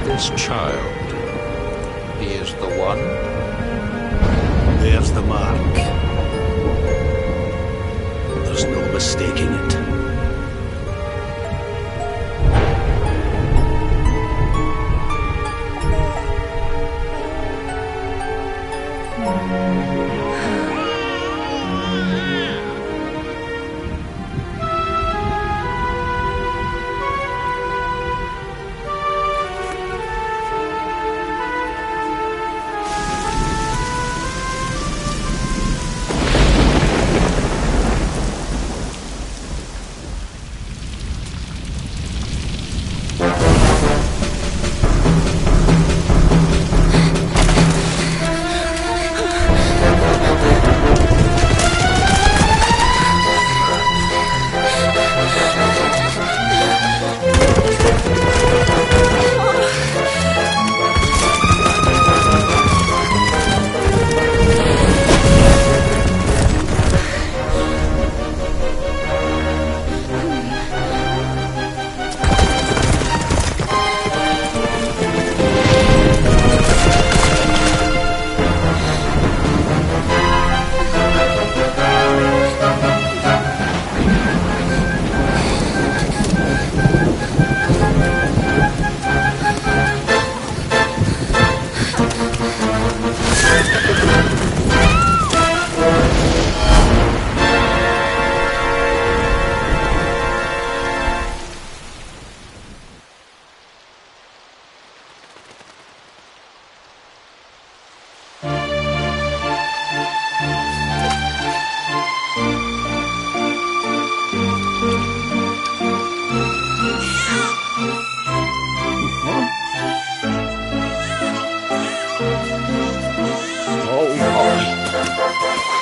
This child, he is the one. There's the mark. There's no mistaking it.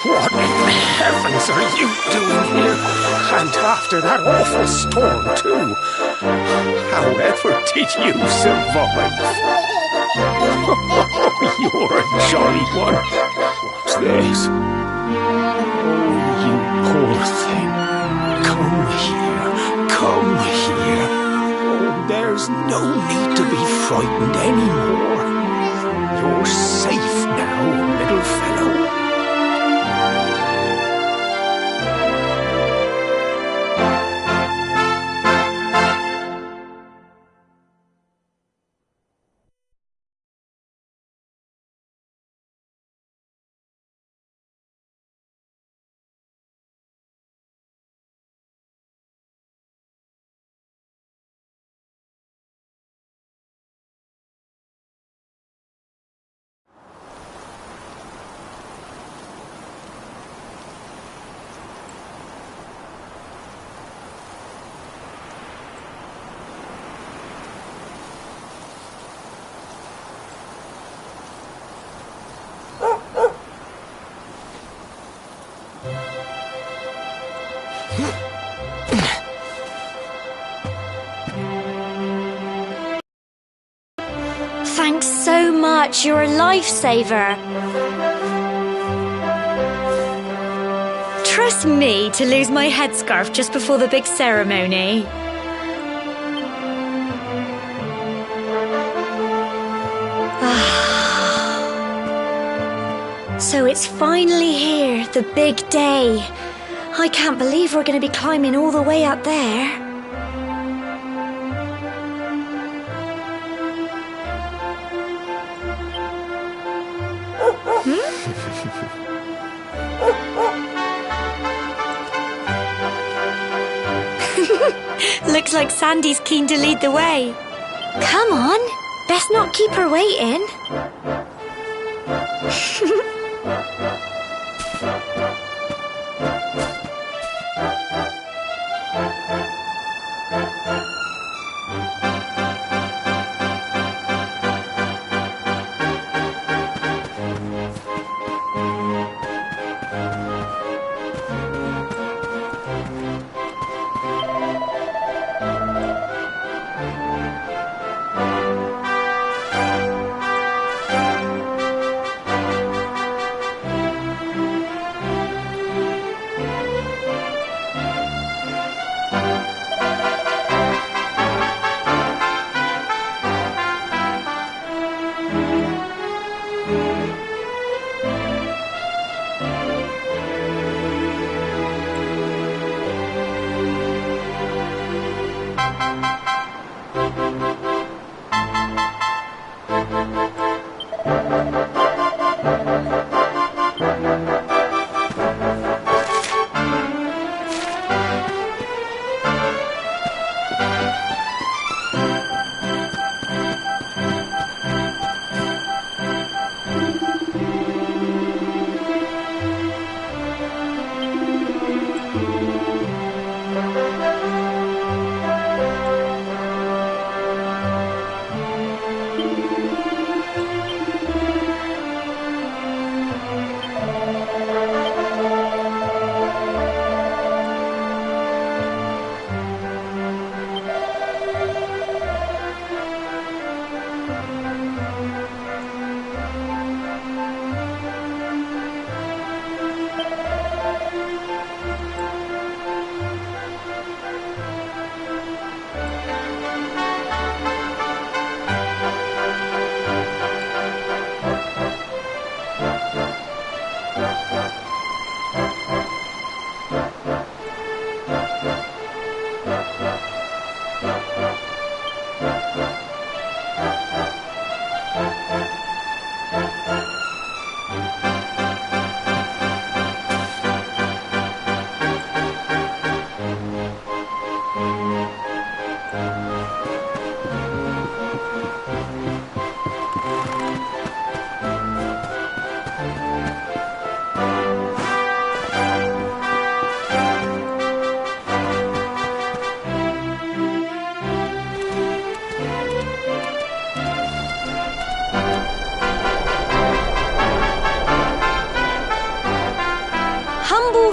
What in heavens are you doing here? And after that awful storm, too. However did you survive? You're a jolly one. What's this? Oh, you poor thing. Come here. Come here. Oh, there's no need to be frightened anymore. You're safe now, little fellow. Thanks so much, you're a lifesaver. Trust me to lose my headscarf just before the big ceremony. So it's finally here, the big day. I can't believe we're going to be climbing all the way up there. Looks like Sandy's keen to lead the way. Come on, best not keep her waiting.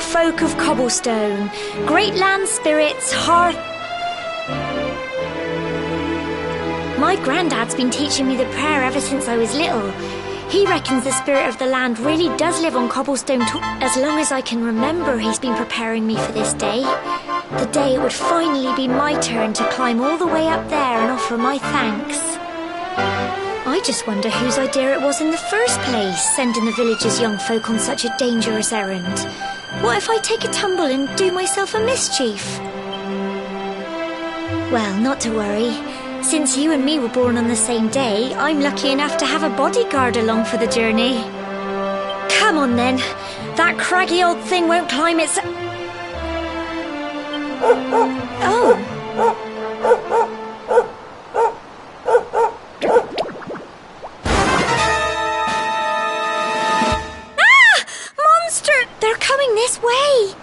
Folk of cobblestone, great land spirits, hearth. My granddad's been teaching me the prayer ever since I was little. He reckons the spirit of the land really does live on cobblestone. As long as I can remember, he's been preparing me for this day. The day it would finally be my turn to climb all the way up there and offer my thanks. I just wonder whose idea it was in the first place, sending the village's young folk on such a dangerous errand. What if I take a tumble and do myself a mischief? Well, not to worry. Since you and me were born on the same day, I'm lucky enough to have a bodyguard along for the journey. Come on then. That craggy old thing won't climb its... Oh. This way!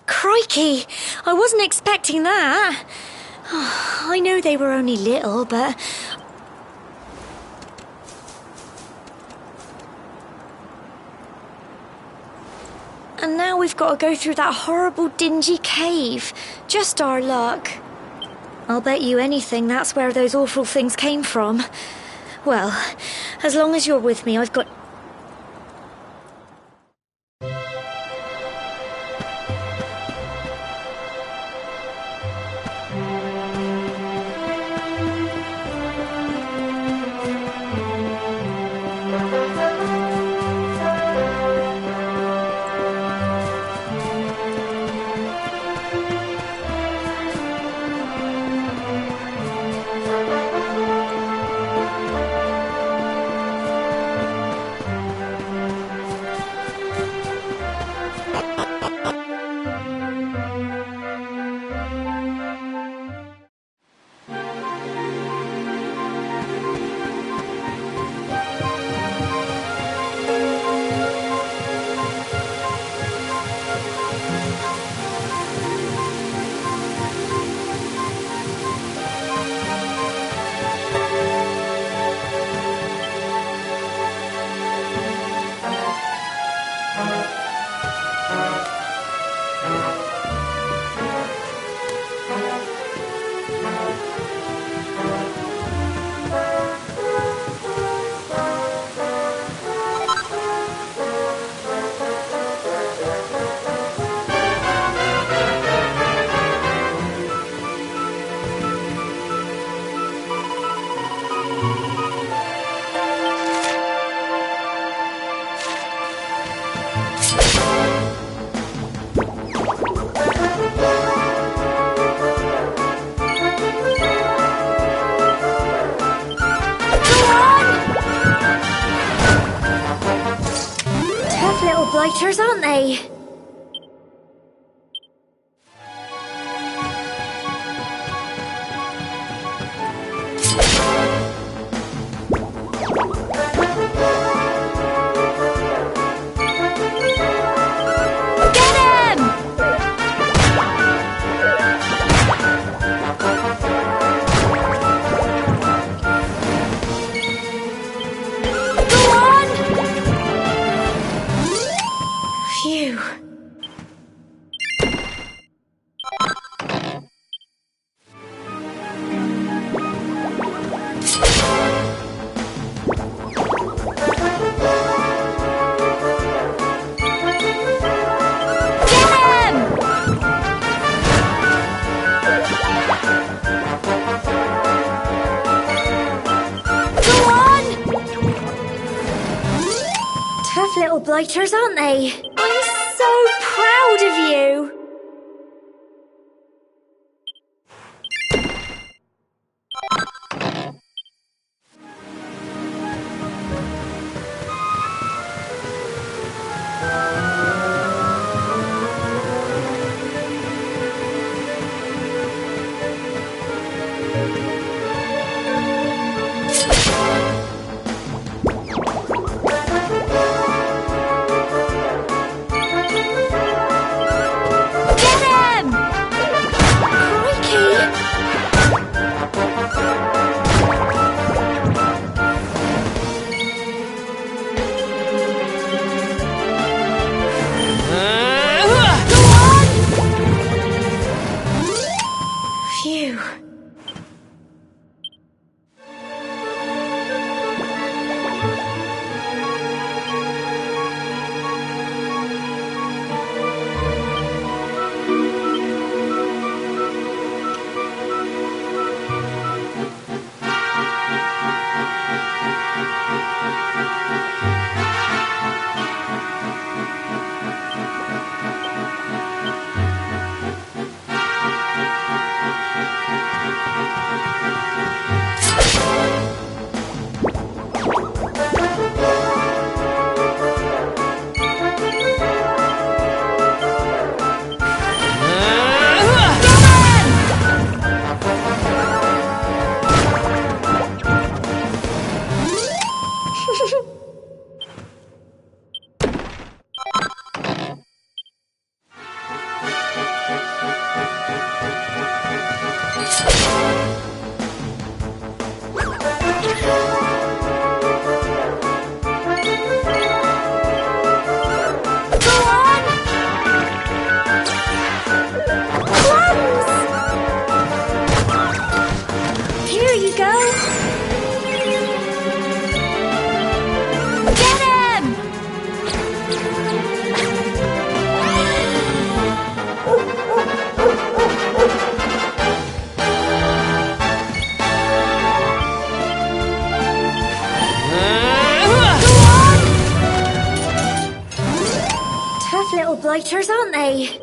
Crikey! I wasn't expecting that. Oh, I know they were only little, but... And now we've got to go through that horrible dingy cave. Just our luck. I'll bet you anything that's where those awful things came from. Well, as long as you're with me, I've got... blighters, aren't they? Little blighters, aren't they? I'm so proud of you! Blighters, aren't they?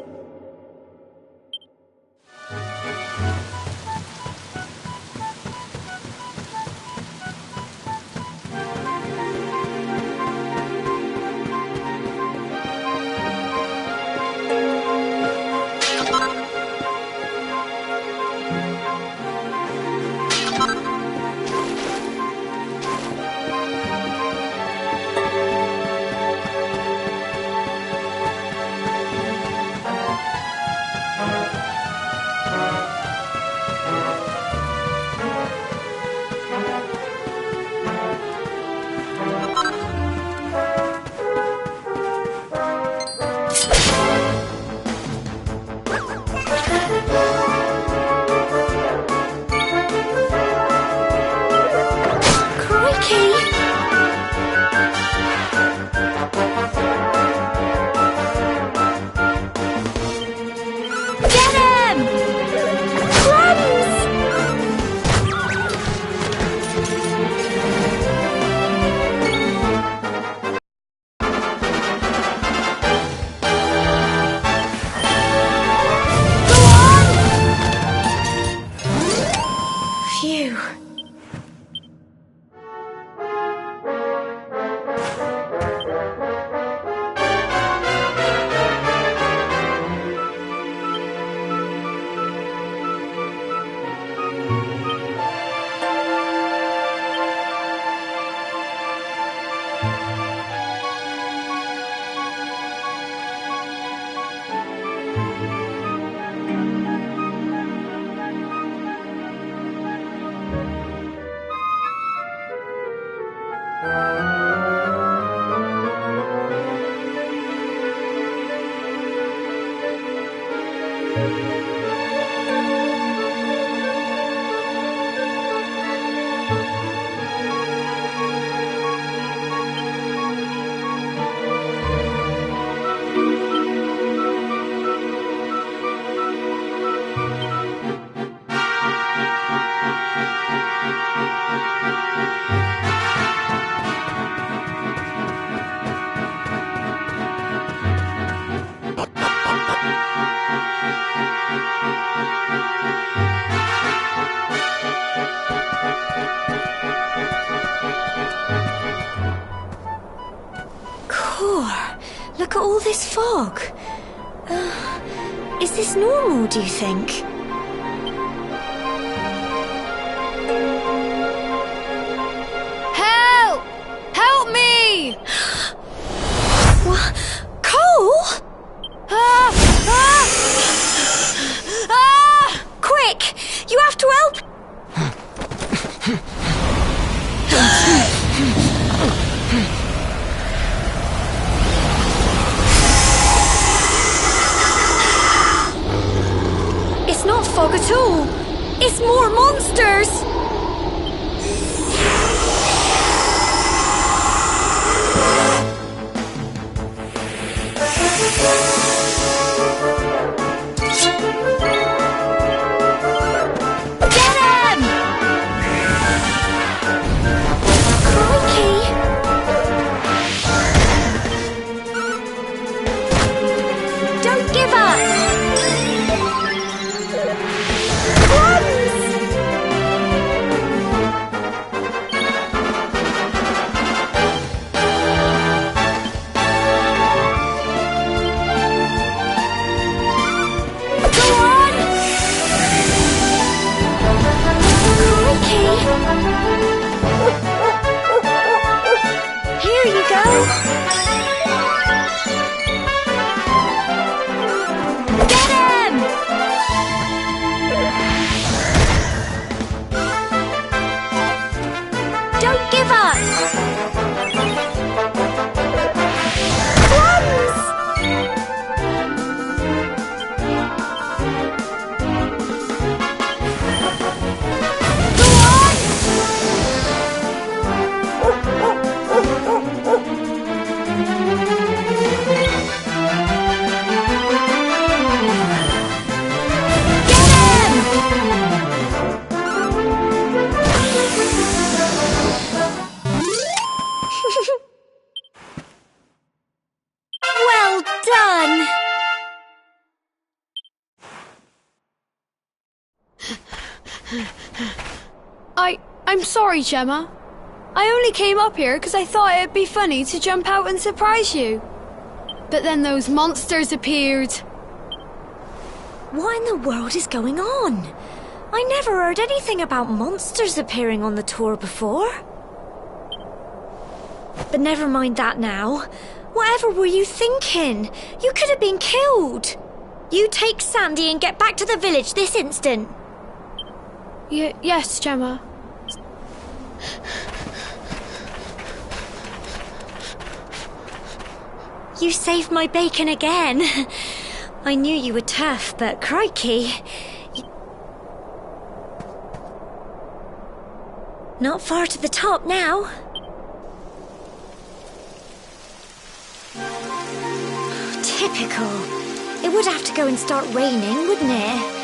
Look at all this fog. Is this normal, do you think? Help! Help me! What? Cole? Ah! Ah! Ah! Quick! You have to help! It's not fog at all. It's more monsters. Get him! Crikey! Don't give up! Here you go. Get him! Don't give up. Crumbs! Go on! Well done! I'm sorry, Gemma. I only came up here because I thought it'd be funny to jump out and surprise you. But then those monsters appeared. What in the world is going on? I never heard anything about monsters appearing on the tour before. But never mind that now. Whatever were you thinking? You could have been killed. You take Sandy and get back to the village this instant. Yes, Gemma. You saved my bacon again. I knew you were tough, but crikey. Not far to the top now. Typical. It would have to go and start raining, wouldn't it?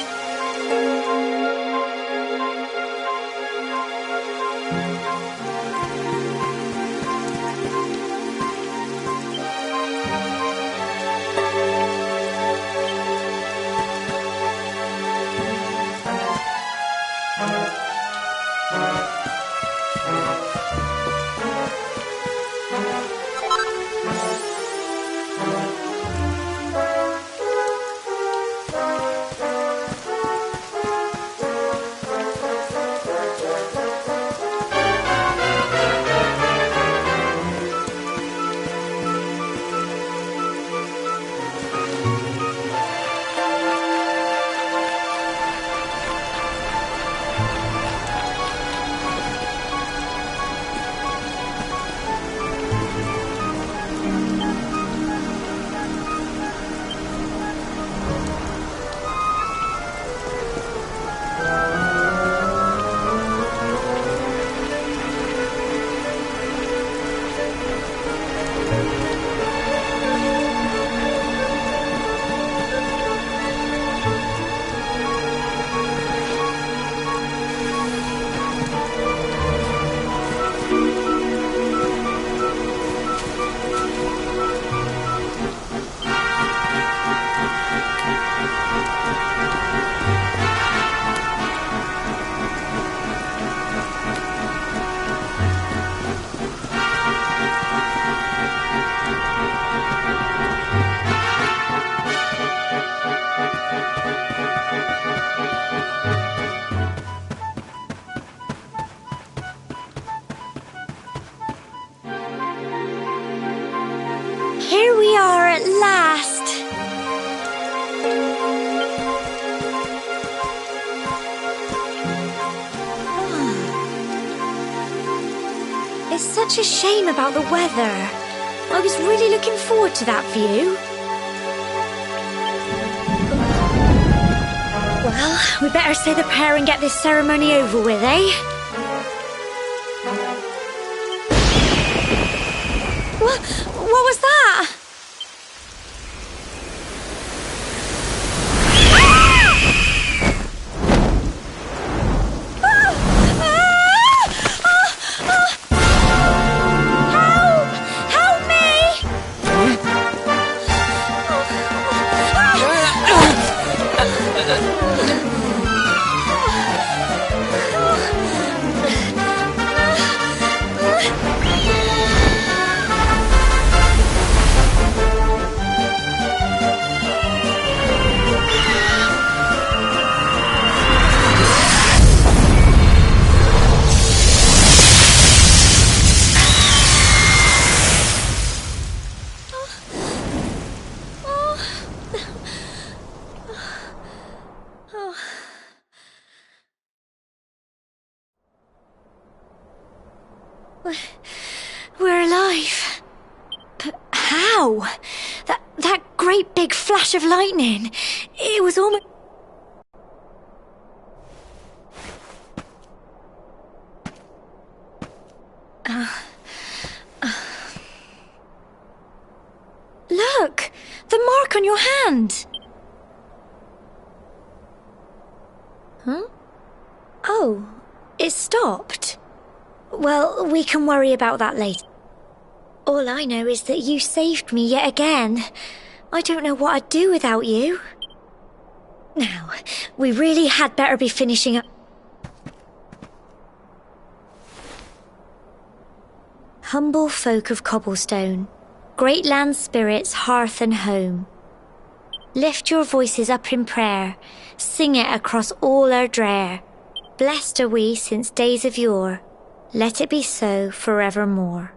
such a shame about the weather. I was really looking forward to that view. Well, we better say the prayer and get this ceremony over with, eh? What was that? We're alive. But how? That great big flash of lightning. It was almost... Look! The mark on your hand! Huh? Oh, it stopped. Well, we can worry about that later. All I know is that you saved me yet again. I don't know what I'd do without you. Now, we really had better be finishing up. Humble folk of cobblestone, great land spirits, hearth and home. Lift your voices up in prayer, sing it across all our drear. Blessed are we since days of yore. Let it be so forevermore.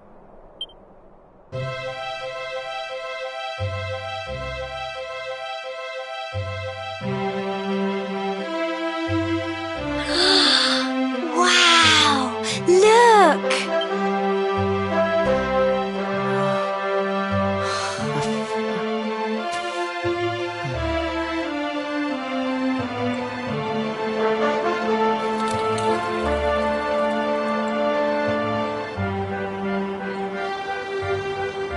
Wow! Look!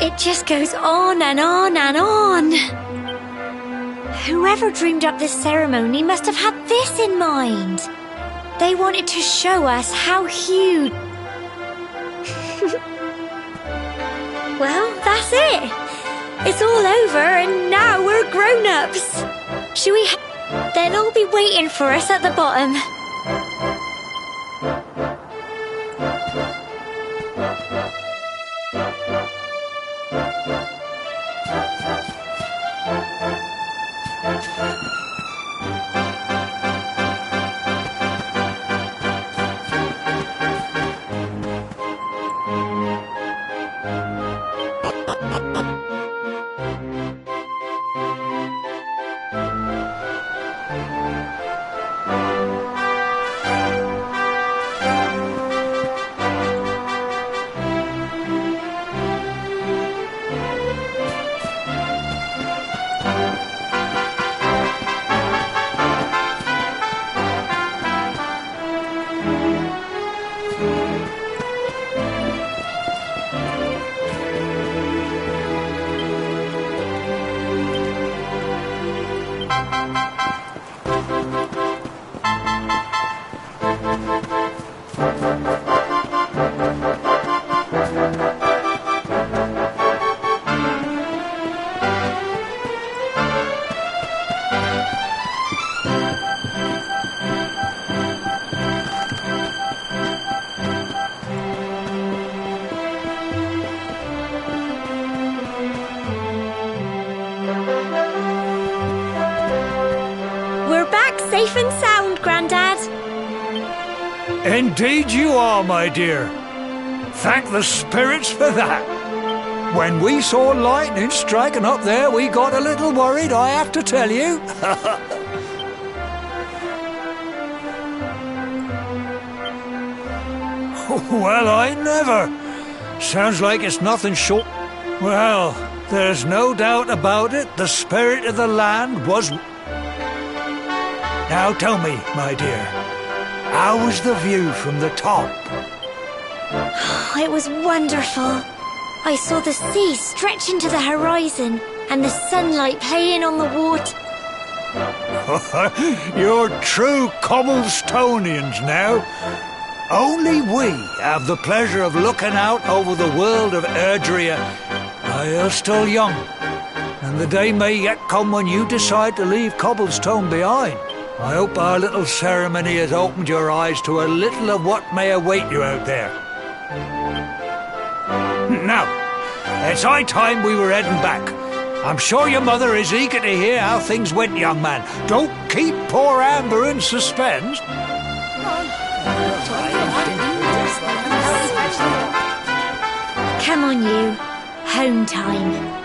It just goes on and on and on. Whoever dreamed up this ceremony must have had this in mind. They wanted to show us how huge... Well, that's it. It's all over and now we're grown-ups. Should we... They'll all be waiting for us at the bottom. Safe and sound, Grandad. Indeed you are, my dear. Thank the spirits for that. When we saw lightning striking up there, we got a little worried, I have to tell you. Well, I never. Sounds like it's nothing short. Well, there's no doubt about it. The spirit of the land was... Now tell me, my dear, how was the view from the top? It was wonderful. I saw the sea stretch into the horizon and the sunlight playing on the water. You're true Cobblestonians now. Only we have the pleasure of looking out over the world of Erdrea. You're still young, and the day may yet come when you decide to leave Cobblestone behind. I hope our little ceremony has opened your eyes to a little of what may await you out there. Now, it's high time we were heading back. I'm sure your mother is eager to hear how things went, young man. Don't keep poor Amber in suspense. Come on, you. Home time.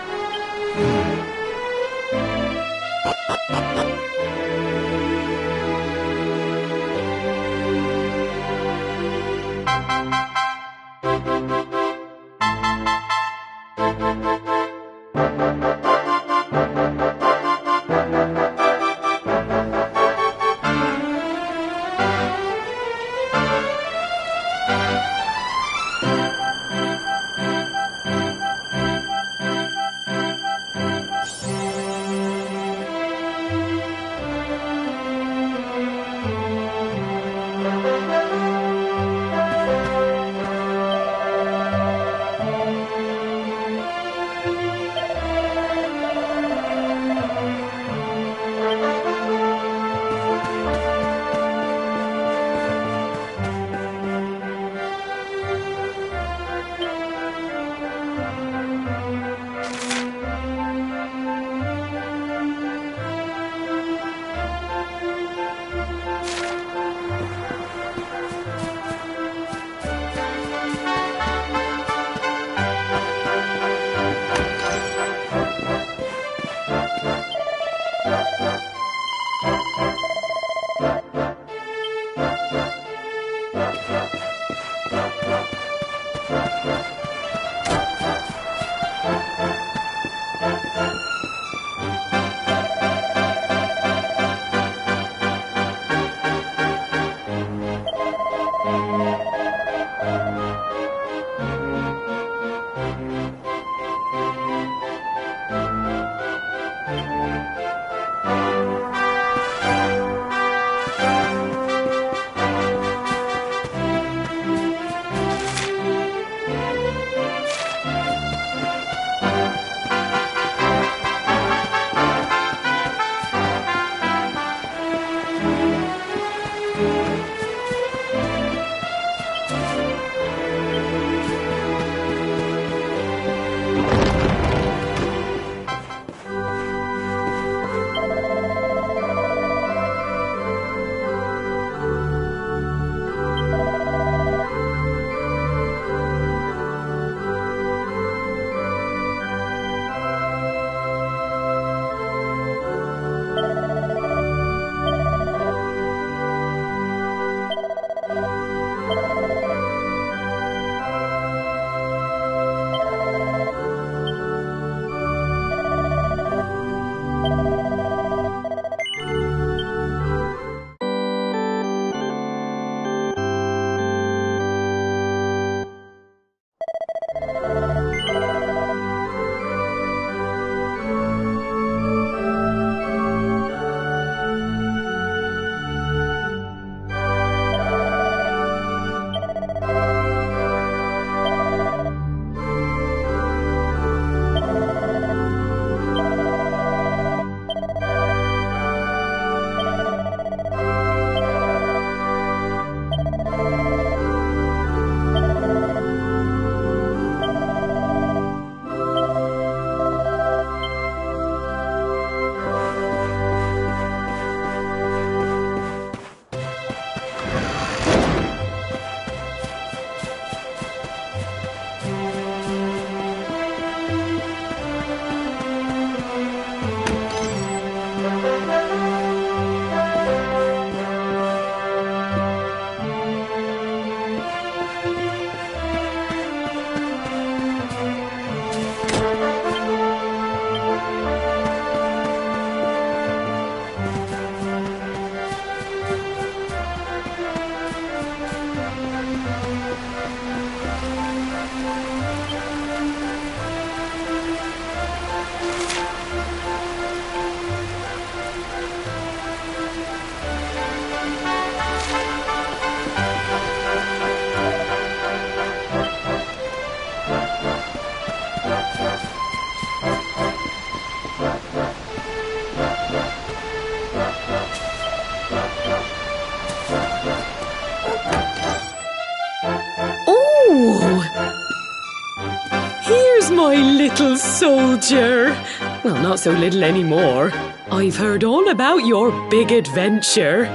Here's my little soldier. Well, not so little anymore. I've heard all about your big adventure.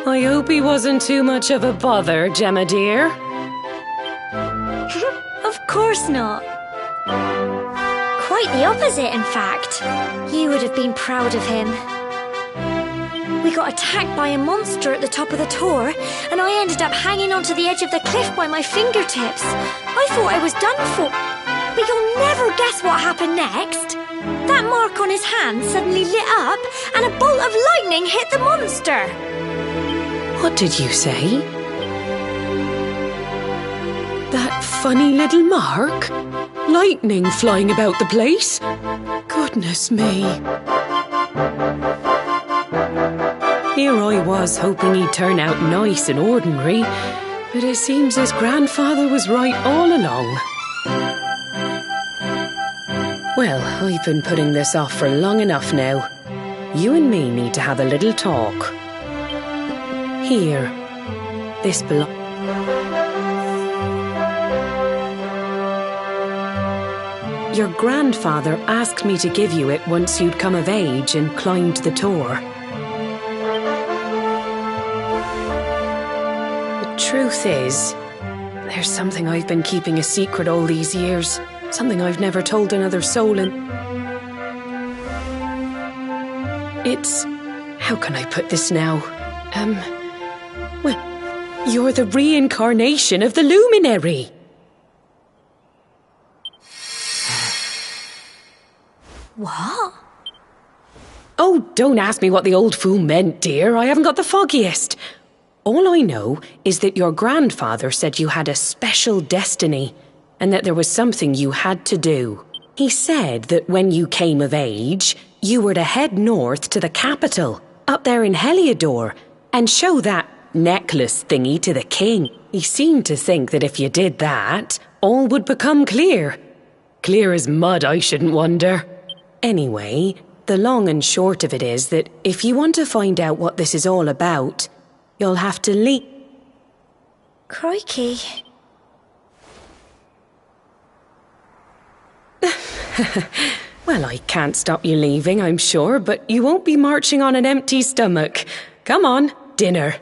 I hope he wasn't too much of a bother, Gemma dear. Of course not. Quite the opposite, in fact. You would have been proud of him. We got attacked by a monster at the top of the tour, and I ended up hanging onto the edge of the cliff by my fingertips. I thought I was done for. But you'll never guess what happened next. That mark on his hand suddenly lit up, and a bolt of lightning hit the monster. What did you say? That funny little mark? Lightning flying about the place? Goodness me. Here I was hoping he'd turn out nice and ordinary, but it seems his grandfather was right all along. Well, I've been putting this off for long enough now. You and me need to have a little talk. Here, this belongs. Your grandfather asked me to give you it once you'd come of age and climbed the tour. The truth is, there's something I've been keeping a secret all these years. Something I've never told another soul, and it's... How can I put this now? Well, you're the reincarnation of the luminary. What? Oh, don't ask me what the old fool meant, dear. I haven't got the foggiest. All I know is that your grandfather said you had a special destiny, and that there was something you had to do. He said that when you came of age, you were to head north to the capital, up there in Heliodor, and show that necklace thingy to the king. He seemed to think that if you did that, all would become clear. Clear as mud, I shouldn't wonder. Anyway, the long and short of it is that if you want to find out what this is all about, you'll have to leave. Crikey. Well, I can't stop you leaving, I'm sure, but you won't be marching on an empty stomach. Come on, dinner.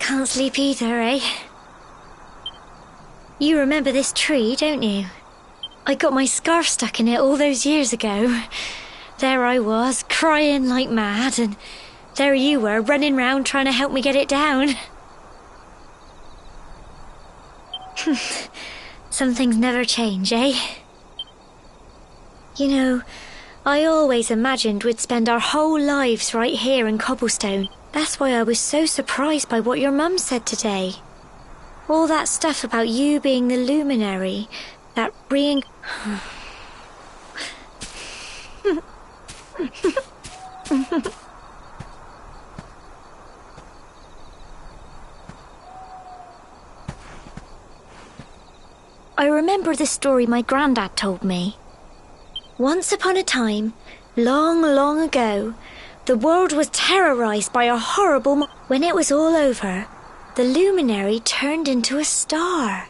Can't sleep either, eh? You remember this tree, don't you? I got my scarf stuck in it all those years ago. There I was, crying like mad, and there you were, running round trying to help me get it down. Some things never change, eh? You know, I always imagined we'd spend our whole lives right here in Cobblestone. That's why I was so surprised by what your mum said today. All that stuff about you being the luminary, that I remember the story my granddad told me. Once upon a time, long, long ago, the world was terrorized by a horrible When it was all over, the luminary turned into a star,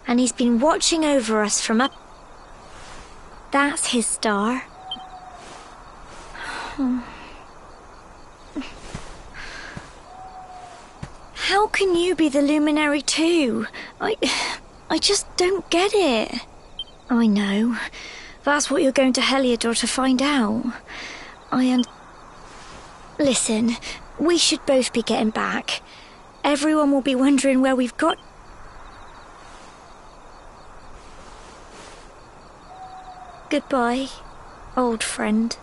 and he's been watching over us from up. That's his star. How can you be the luminary too? I just don't get it. I know. That's what you're going to Heliodor to find out. Listen, we should both be getting back. Everyone will be wondering where we've got... Goodbye, old friend.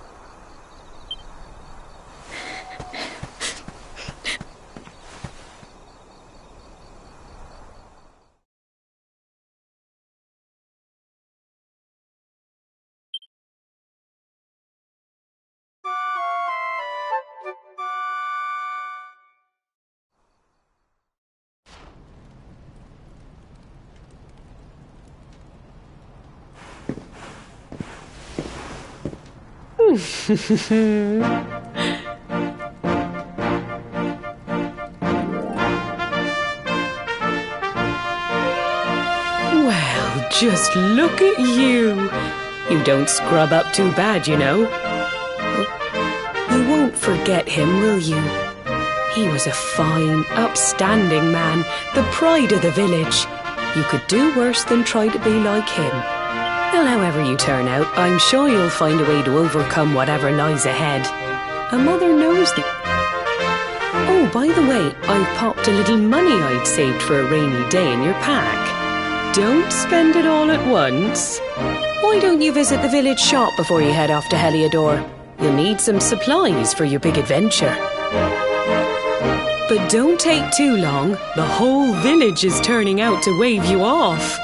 Well, just look at you. You don't scrub up too bad, you know. You won't forget him, will you? He was a fine, upstanding man, the pride of the village. You could do worse than try to be like him. Well, however you turn out, I'm sure you'll find a way to overcome whatever lies ahead. A mother knows that. Oh, by the way, I popped a little money I'd saved for a rainy day in your pack. Don't spend it all at once. Why don't you visit the village shop before you head off to Heliodor? You'll need some supplies for your big adventure. But don't take too long. The whole village is turning out to wave you off.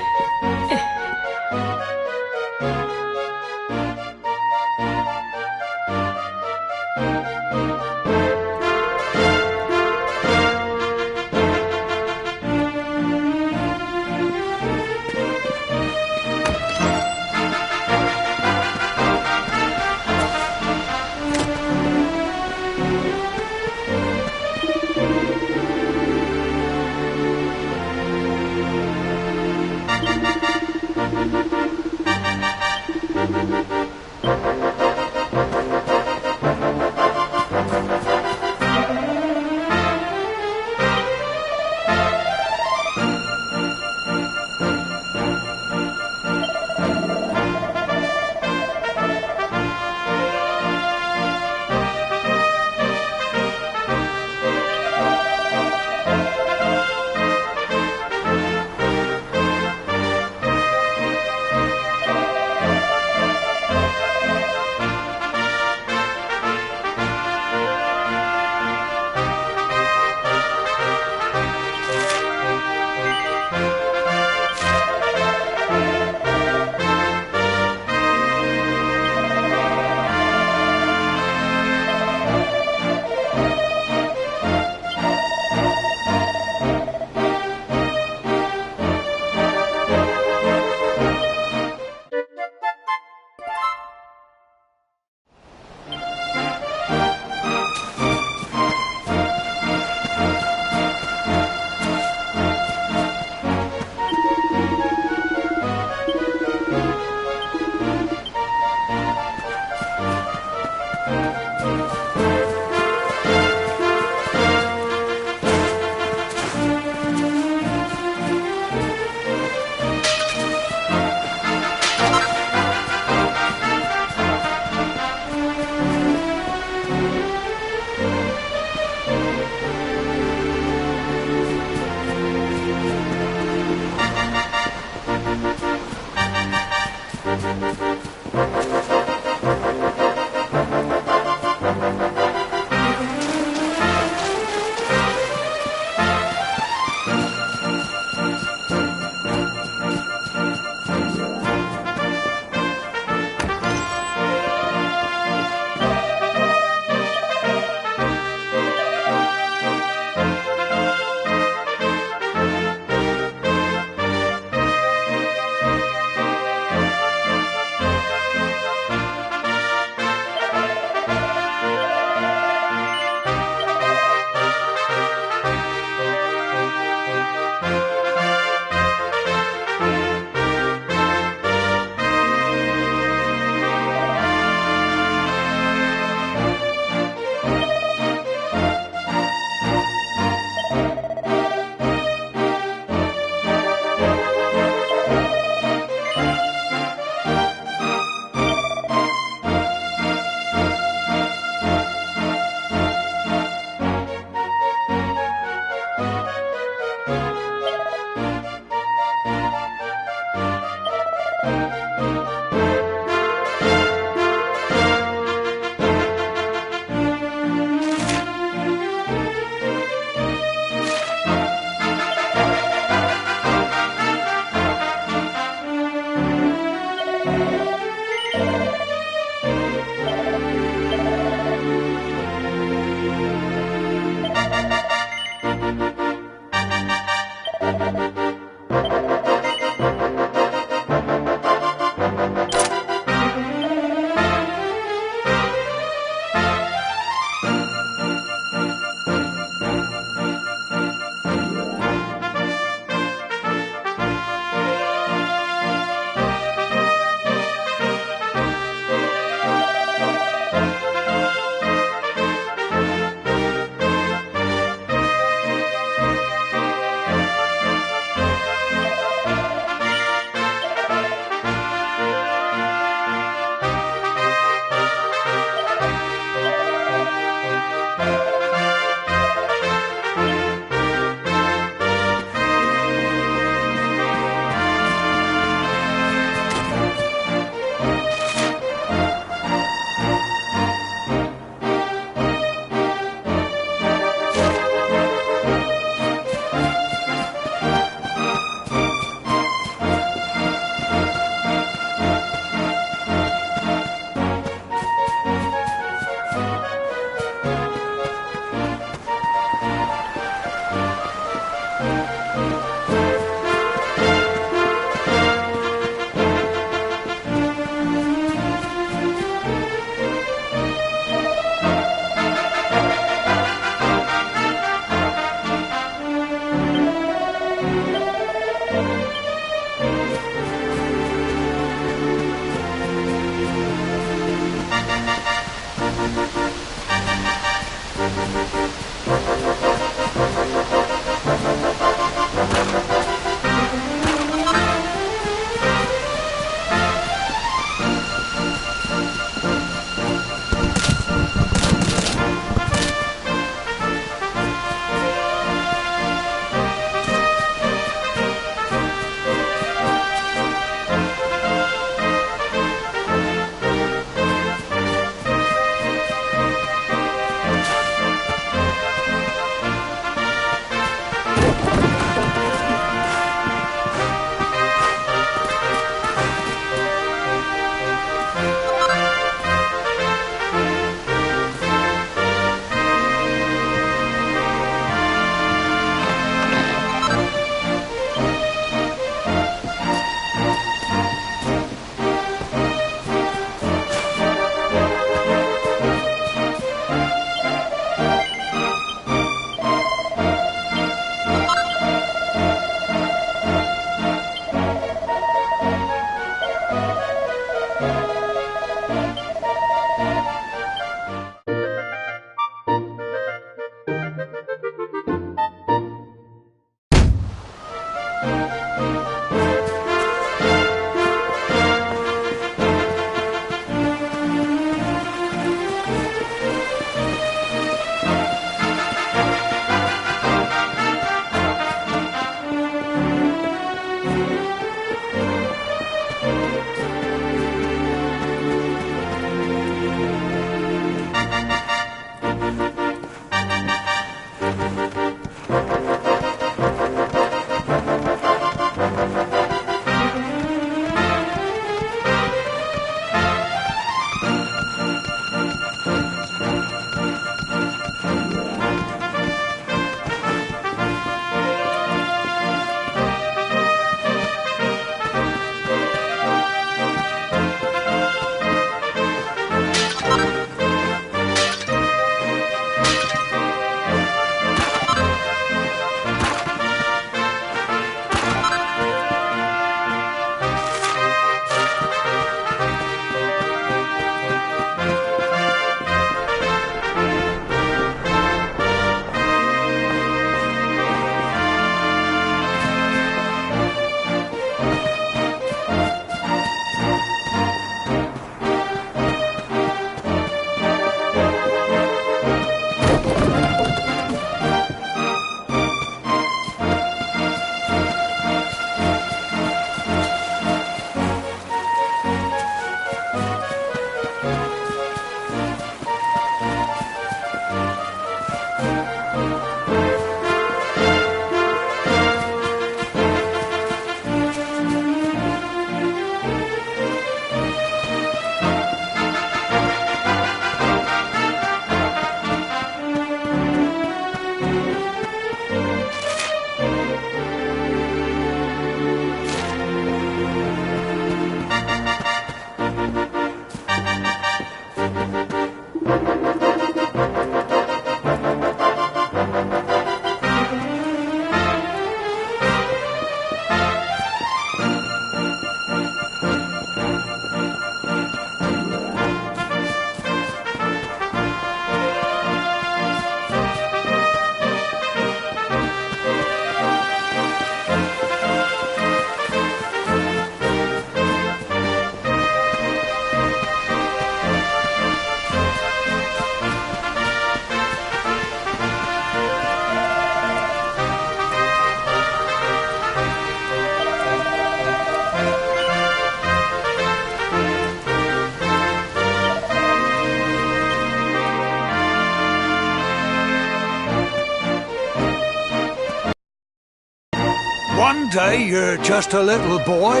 One day you're just a little boy,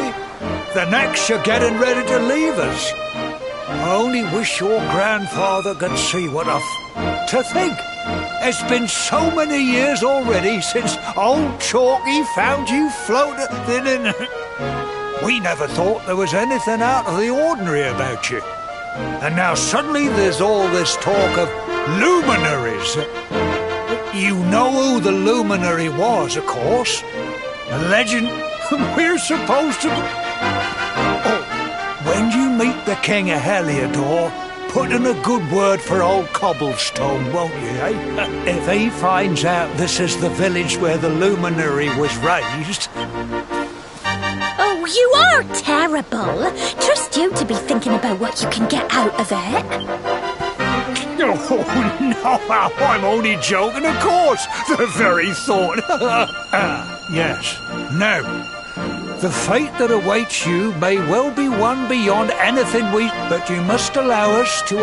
the next you're getting ready to leave us. I only wish your grandfather could see what to think. It's been so many years already since old Chalky found you floating in. We never thought there was anything out of the ordinary about you. And now suddenly there's all this talk of luminaries. You know who the luminary was, of course. A legend we're supposed to... Oh, when you meet the King of Heliodor, put in a good word for old Cobblestone, won't you, eh? If he finds out this is the village where the luminary was raised... Oh, you are terrible. Trust you to be thinking about what you can get out of it. Oh, no, I'm only joking, of course. The very thought. Yes. Now, the fate that awaits you may well be one beyond anything but you must allow us to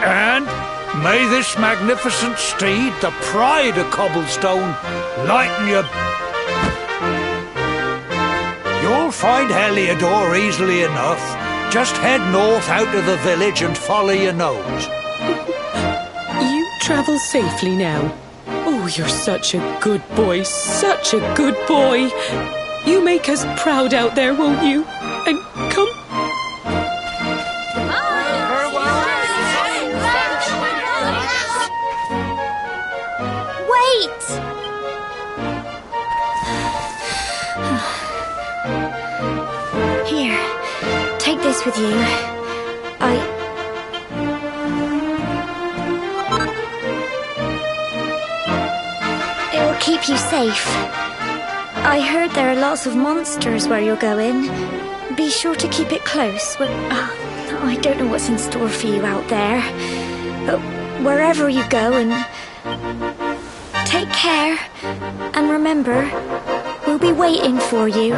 And may this magnificent steed, the pride of Cobblestone, lighten your... You'll find Heliodor easily enough. Just head north out of the village and follow your nose. You travel safely now. Oh, you're such a good boy, such a good boy. You make us proud out there, won't you? And come... Here, take this with you. It'll keep you safe. I heard there are lots of monsters where you're going. Be sure to keep it close. I don't know what's in store for you out there. But wherever you go, and take care. And remember, we'll be waiting for you.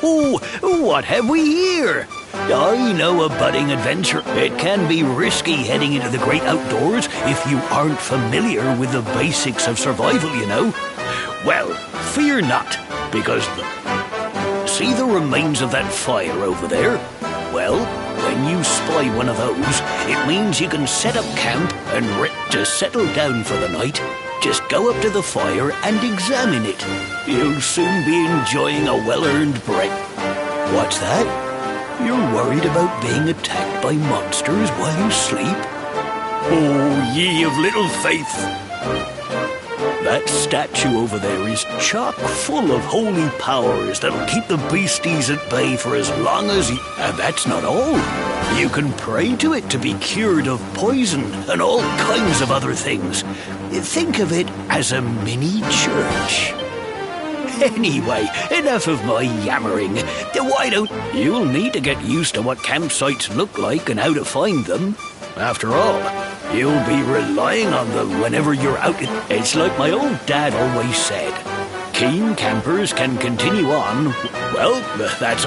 Oh, what have we here? I know a budding adventure. It can be risky heading into the great outdoors if you aren't familiar with the basics of survival, you know. Well, fear not, because see the remains of that fire over there? Well, when you spy one of those, it means you can set up camp and to settle down for the night. Just go up to the fire and examine it. You'll soon be enjoying a well-earned break. What's that? You're worried about being attacked by monsters while you sleep? Oh, ye of little faith! That statue over there is chock full of holy powers that'll keep the beasties at bay for as long as you... And that's not all. You can pray to it to be cured of poison and all kinds of other things. Think of it as a mini church. Anyway, enough of my yammering. Why don't... You'll need to get used to what campsites look like and how to find them. After all, you'll be relying on them whenever you're out. It's like my old dad always said. Keen campers can continue on. Well, that's...